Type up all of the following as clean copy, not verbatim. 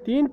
3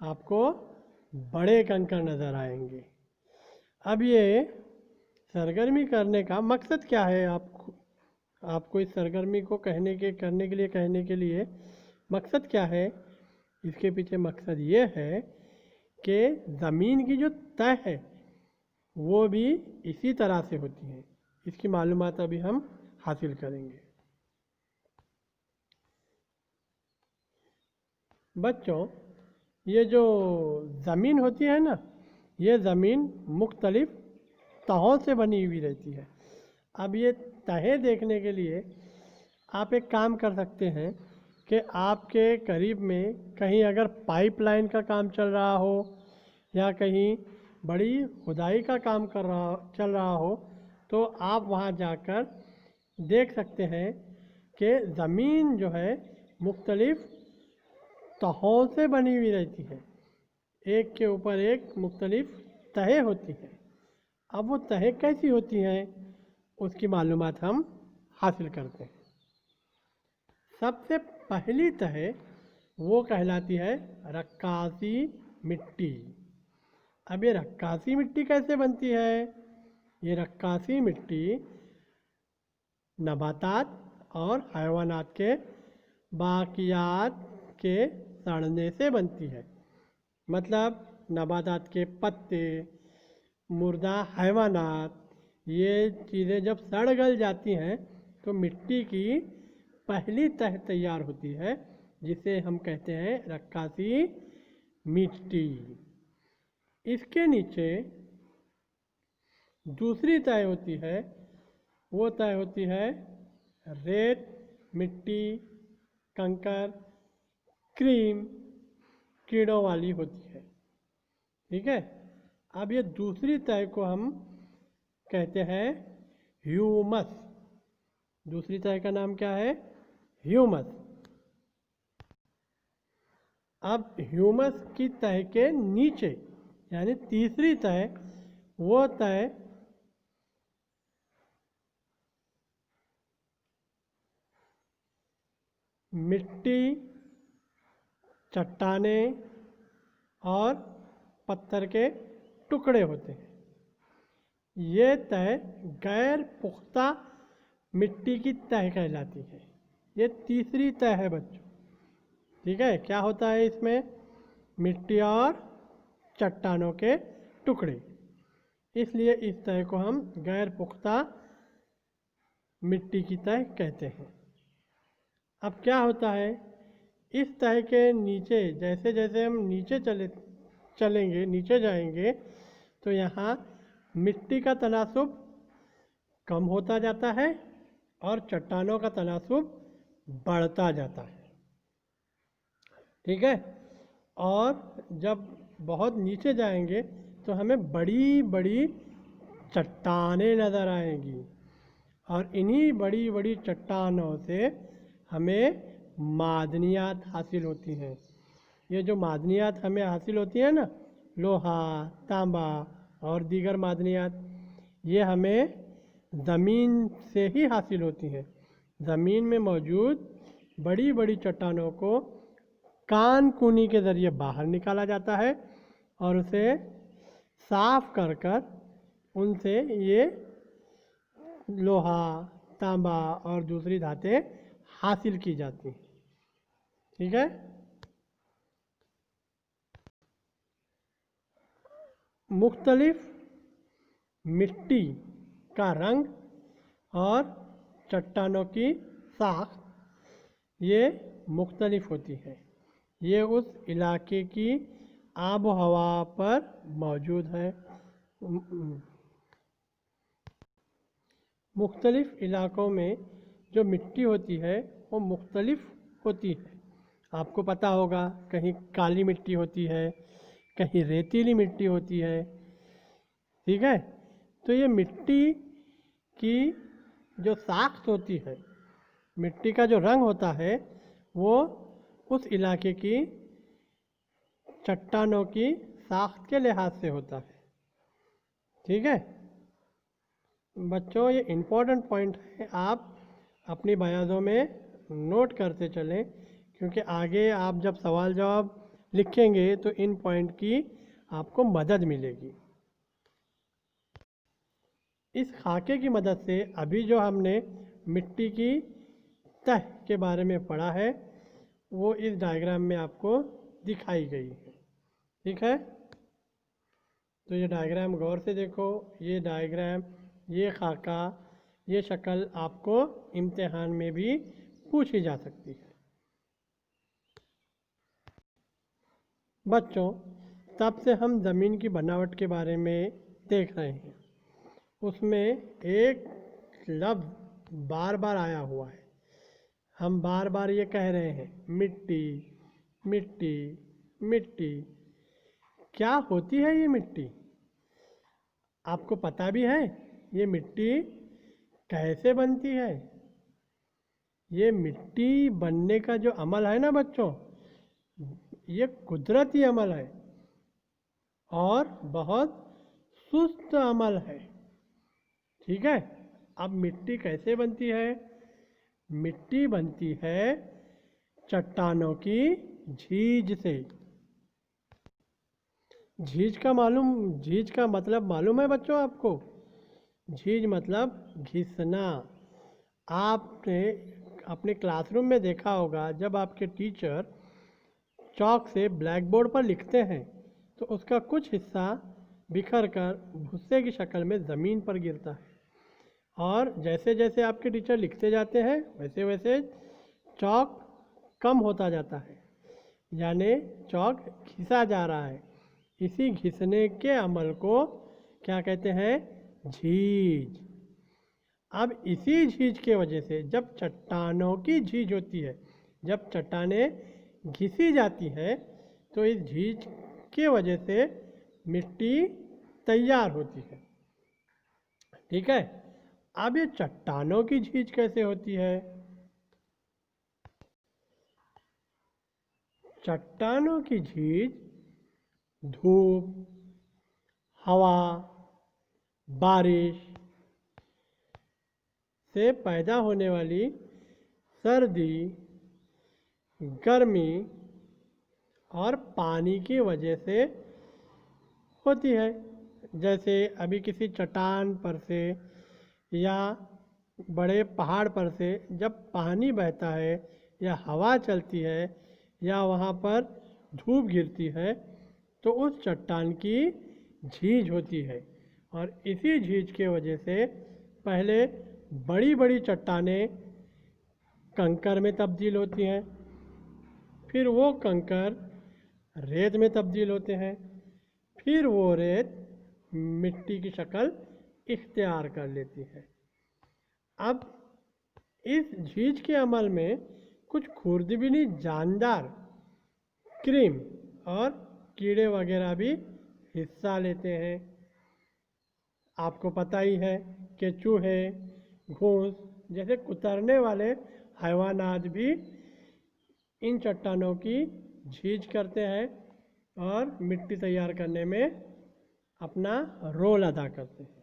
آپ کو بڑے کنکر نظر آئیں گے۔ اب یہ سرگرمی کرنے کا مقصد کیا ہے؟ آپ کو اس سرگرمی کو کرنے کے لیے مقصد کیا ہے؟ اس کے پیچھے مقصد یہ ہے کہ زمین کی جو تہ ہے وہ بھی اسی طرح سے ہوتی ہے۔ اس کی معلومات ابھی ہم حاصل کریں گے۔ بچوں، یہ جو زمین ہوتی ہے نا، یہ زمین مختلف تہوں سے بنی ہوئی رہتی ہے۔ اب یہ تہیں دیکھنے کے لیے آپ ایک کام کر سکتے ہیں کہ آپ کے قریب میں کہیں اگر پائپ لائن کا کام چل رہا ہو یا کہیں بڑی کھدائی کا کام چل رہا ہو تو آپ وہاں جا کر دیکھ سکتے ہیں کہ زمین جو ہے مختلف تہوں سے بنی ہوئی رہتی ہے، ایک کے اوپر ایک مختلف تہیں ہوتی ہیں۔ اب وہ تہیں کیسی ہوتی ہیں اس کی معلومات ہم حاصل کرتے ہیں۔ سب سے پہلی تہ وہ کہلاتی ہے رکاسی مٹی۔ اب یہ رکاسی مٹی کیسے بنتی ہے؟ یہ رکاسی مٹی نباتات اور حیوانات کے باقیات کے سڑنے سے بنتی ہے۔ مطلب نباتات کے پتے، مردہ حیوانات، یہ چیزیں جب سڑ گل جاتی ہیں تو مٹی کی پہلی تہ تیار ہوتی ہے جسے ہم کہتے ہیں رکاسی مٹی۔ اس کے نیچے دوسری تہ ہوتی ہے، وہ تہ ہوتی ہے ریت، مٹی، کنکر، کریم، کیڑوں والی ہوتی ہے۔ ٹھیک ہے؟ اب یہ دوسری تہ کو ہم کہتے ہیں ہیومس۔ دوسری تہ کا نام کیا ہے؟ ہیومس۔ اب ہیومس کی تہ کے نیچے یعنی تیسری تہ، وہ تہ مٹی، چٹانیں اور پتھر کے ٹکڑے ہوتے ہیں۔ یہ تہ غیر پختہ مٹی کی تہ کہلاتی ہے۔ یہ تیسری تہ ہے بچوں۔ ٹھیک ہے؟ کیا ہوتا ہے اس میں؟ مٹی اور چٹانوں کے ٹکڑے۔ اس لیے اس تہ کو ہم غیر پختہ مٹی کی تہ کہتے ہیں۔ اب کیا ہوتا ہے؟ اس تہ کے نیچے جیسے جیسے ہم نیچے جائیں گے تو یہاں مٹی کا تناسب کم ہوتا جاتا ہے اور چٹانوں کا تناسب بڑھتا جاتا ہے۔ ٹھیک ہے؟ اور جب بہت نیچے جائیں گے تو ہمیں بڑی بڑی چٹانیں نظر آئیں گی، اور انہی بڑی بڑی چٹانوں سے ہمیں معدنیات حاصل ہوتی ہیں۔ یہ جو معدنیات ہمیں حاصل ہوتی ہیں نا، لوہا، تانبا اور دیگر معدنیات، یہ ہمیں زمین سے ہی حاصل ہوتی ہیں۔ زمین میں موجود بڑی بڑی چٹانوں کو کان کونی کے ذریعے باہر نکالا جاتا ہے اور اسے صاف کر ان سے یہ لوہا، تانبا اور دوسری دھاتیں حاصل کی جاتی ہیں۔ ٹھیک ہے؟ مختلف مٹی کا رنگ اور چٹانوں کی ساخت یہ مختلف ہوتی ہے۔ یہ اس علاقے کی آب و ہوا پر موجود ہے۔ مختلف علاقوں میں جو مٹی ہوتی ہے وہ مختلف ہوتی ہے۔ آپ کو پتہ ہوگا کہیں کالی مٹی ہوتی ہے، کہیں ریتیلی مٹی ہوتی ہے۔ ٹھیک ہے؟ تو یہ مٹی کی جو ساخت ہوتی ہے، مٹی کا جو رنگ ہوتا ہے، وہ اس علاقے کی چٹانوں کی ساخت کے لحاظ سے ہوتا ہے۔ ٹھیک ہے بچوں؟ یہ امپورٹنٹ پوائنٹ ہے، آپ اپنی بیاضوں میں نوٹ کرتے چلیں، کیونکہ آگے آپ جب سوال جواب لکھیں گے تو ان پوائنٹ کی آپ کو مدد ملے گی۔ اس خاکے کی مدد سے ابھی جو ہم نے مٹی کی تہ کے بارے میں پڑھا ہے وہ اس ڈائیگرام میں آپ کو دکھائی گئی ہے، ٹھیک ہے؟ تو یہ ڈائیگرام غور سے دیکھو، یہ ڈائیگرام، یہ خاکہ، یہ شکل آپ کو امتحان میں بھی پوچھی جا سکتی ہے۔ بچوں، تب سے ہم زمین کی بناوٹ کے بارے میں دیکھ رہے ہیں، اس میں ایک لفظ بار بار آیا ہوا ہے، ہم بار بار یہ کہہ رہے ہیں مٹی مٹی مٹی۔ کیا ہوتی ہے یہ مٹی؟ آپ کو پتہ بھی ہے یہ مٹی کیسے بنتی ہے؟ یہ مٹی بننے کا جو عمل ہے نا بچوں، یہ قدرتی عمل ہے اور بہت سست عمل ہے، ٹھیک ہے؟ اب مٹی کیسے بنتی ہے؟ مٹی بنتی ہے چٹانوں کی جھیج سے۔ جھیج کا مطلب معلوم ہے بچوں آپ کو؟ جھیج مطلب گھسنا۔ آپ نے اپنے کلاس روم میں دیکھا ہوگا جب آپ کے ٹیچر چاک سے بلیک بورڈ پر لکھتے ہیں تو اس کا کچھ حصہ بکھر کر بھسے کی شکل میں زمین پر گرتا ہے، اور جیسے جیسے آپ کے ٹیچر لکھتے جاتے ہیں ویسے ویسے چاک کم ہوتا جاتا ہے، یعنی چاک گھسا جا رہا ہے۔ اسی گھسنے کے عمل کو کیا کہتے ہیں؟ جھیج۔ اب اسی جھیج کے وجہ سے جب چٹانوں کی جھیج ہوتی ہے، جب چٹانیں گھسی جاتی ہیں تو اس جھیج کی وجہ سے مٹی تیار ہوتی ہے، ٹھیک ہے؟ اب یہ چٹانوں کی جھیج کیسے ہوتی ہے؟ چٹانوں کی جھیج دھوپ، ہوا، بارش سے پیدا ہونے والی سردی، گرمی اور پانی کی وجہ سے ہوتی ہے۔ جیسے ابھی کسی چٹان پر سے یا بڑے پہاڑ پر سے جب پانی بہتا ہے یا ہوا چلتی ہے یا وہاں پر دھوپ گرتی ہے تو اس چٹان کی جھیج ہوتی ہے، اور اسی جھیج کی وجہ سے پہلے بڑی بڑی چٹانیں کنکر میں تبدیل ہوتی ہیں، پھر وہ کنکر ریت میں تبدیل ہوتے ہیں، پھر وہ ریت مٹی کی شکل اختیار کر لیتی ہے۔ اب اس جھیج کے عمل میں کچھ خوردبینی جاندار، کریم اور کیڑے وغیرہ بھی حصہ لیتے ہیں۔ آپ کو پتہ ہی ہے کہ چوہے، گھوس جیسے کترنے والے حیوانات بھی ان چٹانوں کی جھیج کرتے ہیں اور مٹی تیار کرنے میں اپنا رول ادا کرتے ہیں،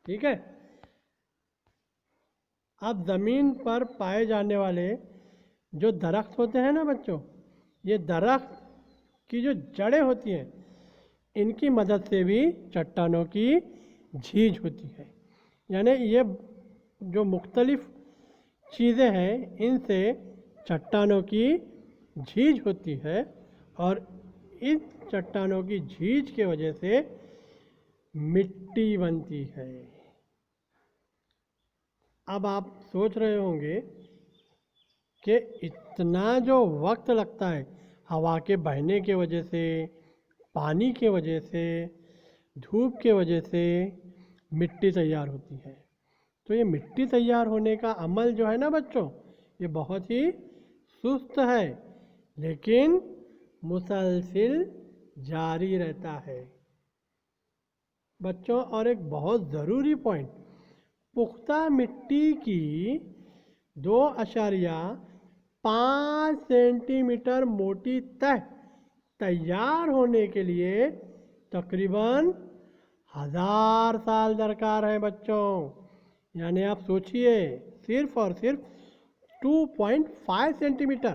ٹھیک ہے؟ اب زمین پر پائے جانے والے جو درخت ہوتے ہیں نا بچوں، یہ درخت کی جو جڑیں ہوتی ہیں ان کی مدد سے بھی چٹانوں کی جھیج ہوتی ہے، یعنی یہ جو مختلف چیزیں ہیں ان سے چٹانوں کی جھیج ہوتی ہے، اور اس چٹانوں کی جھیج کی وجہ سے مٹی بنتی ہے۔ اب آپ سوچ رہے ہوں گے کہ اتنا جو وقت لگتا ہے ہوا کے بہنے کی وجہ سے، پانی کی وجہ سے، دھوپ کی وجہ سے مٹی تیار ہوتی ہے، تو یہ مٹی تیار ہونے کا عمل جو ہے نا بچوں، یہ بہت ہی سست ہے لیکن مسلسل جاری رہتا ہے۔ بچوں، اور ایک بہت ضروری پوائنٹ، پختہ مٹی کی 2.5 سینٹی میٹر موٹی تہ تیار ہونے کے لیے تقریباً 1000 سال درکار ہے بچوں۔ یعنی آپ سوچئے صرف اور صرف 2.5 سینٹی میٹر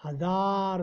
1000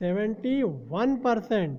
71%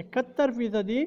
71%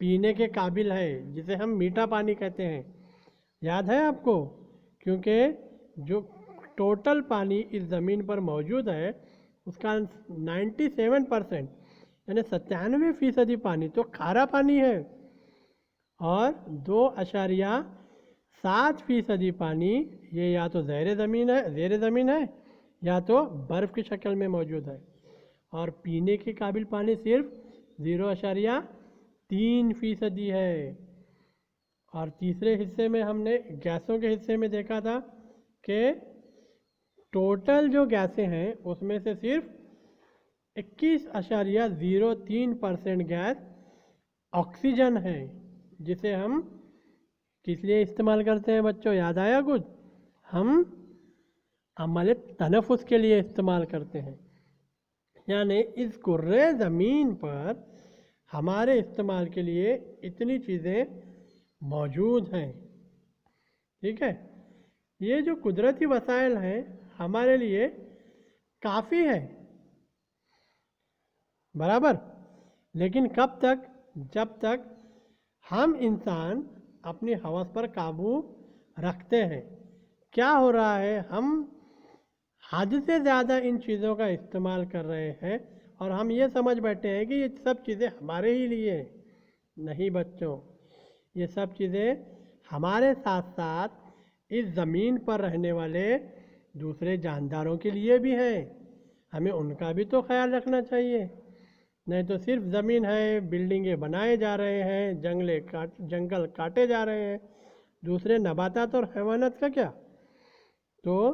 پینے کے قابل ہے، جسے ہم میٹھا پانی کہتے ہیں، یاد ہے آپ کو؟ کیونکہ جو ٹوٹل پانی اس زمین پر موجود ہے اس کا 97% یعنی 97% پانی تو کھارا پانی ہے، اور 2.7% پانی یہ یا تو زیر زمین ہے یا تو برف کی شکل میں موجود ہے، اور پینے کے قابل پانی صرف 0.3% ہے۔ اور تیسرے حصے میں ہم نے گیسوں کے حصے میں دیکھا تھا کہ ٹوٹل جو گیسیں ہیں اس میں سے صرف 21.03% گیس آکسیجن ہے، جسے ہم کس لیے استعمال کرتے ہیں بچوں؟ یاد آیا کچھ؟ ہم عمل تنفس کے لیے استعمال کرتے ہیں، یعنی اس کرۂ زمین پر ہمارے استعمال کے لیے اتنی چیزیں موجود ہیں، ٹھیک ہے؟ یہ جو قدرتی وسائل ہیں ہمارے لیے کافی ہے، برابر، لیکن کب تک؟ جب تک ہم انسان اپنی ہوس پر قابو رکھتے ہیں۔ کیا ہو رہا ہے؟ ہم حد سے زیادہ ان چیزوں کا استعمال کر رہے ہیں اور ہم یہ سمجھ بیٹھے ہیں کہ یہ سب چیزیں ہمارے ہی لیے ہیں۔ نہیں بچوں، یہ سب چیزیں ہمارے ساتھ ساتھ اس زمین پر رہنے والے دوسرے جانداروں کے لیے بھی ہیں، ہمیں ان کا بھی تو خیال رکھنا چاہیے۔ نہیں تو صرف زمین ہے، بلڈنگیں بنائے جا رہے ہیں، جنگل کاٹے جا رہے ہیں، دوسرے نباتات اور حیوانات کا کیا؟ تو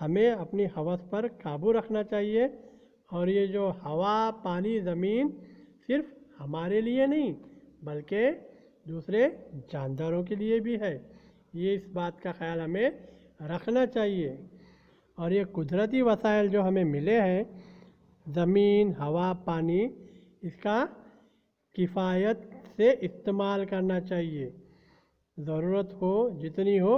ہمیں اپنی ہوس پر قابو رکھنا چاہیے، اور یہ جو ہوا، پانی، زمین صرف ہمارے لیے نہیں بلکہ دوسرے جانداروں کے لیے بھی ہے، یہ اس بات کا خیال ہمیں رکھنا چاہیے۔ اور یہ قدرتی وسائل جو ہمیں ملے ہیں، زمین، ہوا، پانی، اس کا کفایت سے استعمال کرنا چاہیے، ضرورت ہو جتنی ہو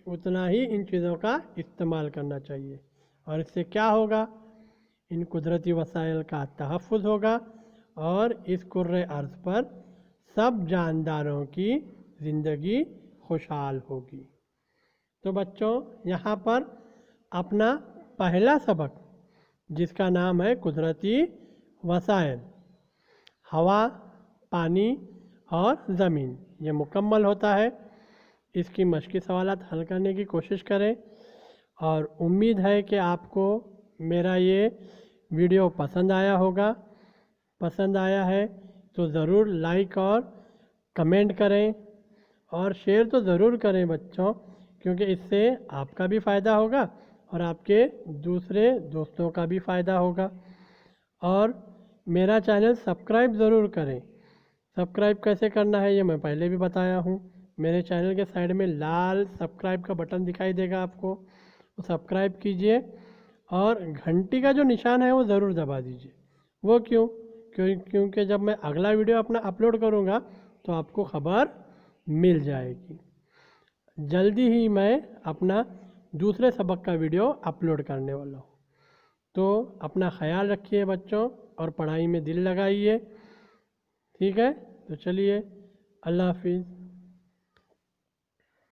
اتنا ہی ان چیزوں کا استعمال کرنا چاہیے، اور اس سے کیا ہوگا؟ ان قدرتی وسائل کا تحفظ ہوگا اور اس کرۂ ارض پر سب جانداروں کی زندگی خوشحال ہوگی۔ تو بچوں، یہاں پر اپنا پہلا سبق جس کا نام ہے قدرتی وسائل، ہوا، پانی اور زمین، یہ مکمل ہوتا ہے۔ اس کی مشقی سوالات حل کرنے کی کوشش کریں، اور امید ہے کہ آپ کو میرا یہ ویڈیو پسند آیا ہوگا۔ پسند آیا ہے تو ضرور لائک اور کمنٹ کریں، اور شیئر تو ضرور کریں بچوں، کیونکہ اس سے آپ کا بھی فائدہ ہوگا اور آپ کے دوسرے دوستوں کا بھی فائدہ ہوگا۔ اور میرا چینل سبسکرائب ضرور کریں۔ سبسکرائب کیسے کرنا ہے یہ میں پہلے بھی بتایا ہوں، میرے چینل کے سائڈ میں لال سبسکرائب کا بٹن دکھائی دے گا آپ کو، وہ سبسکرائب کیجئے، اور گھنٹی کا جو نشان ہے وہ ضرور دبا دیجئے۔ وہ کیوں؟ کیونکہ جب میں اگلا ویڈیو اپنا اپلوڈ کروں گا تو آپ کو خبر مل جائے گی۔ جلدی ہی میں اپنا دوسرے سبق کا ویڈیو اپلوڈ کرنے والا ہوں۔ تو اپنا خیال رکھیے بچوں، اور پڑھائی میں دل لگائیے، ٹھیک ہے؟ تو چلیے، اللہ حافظ۔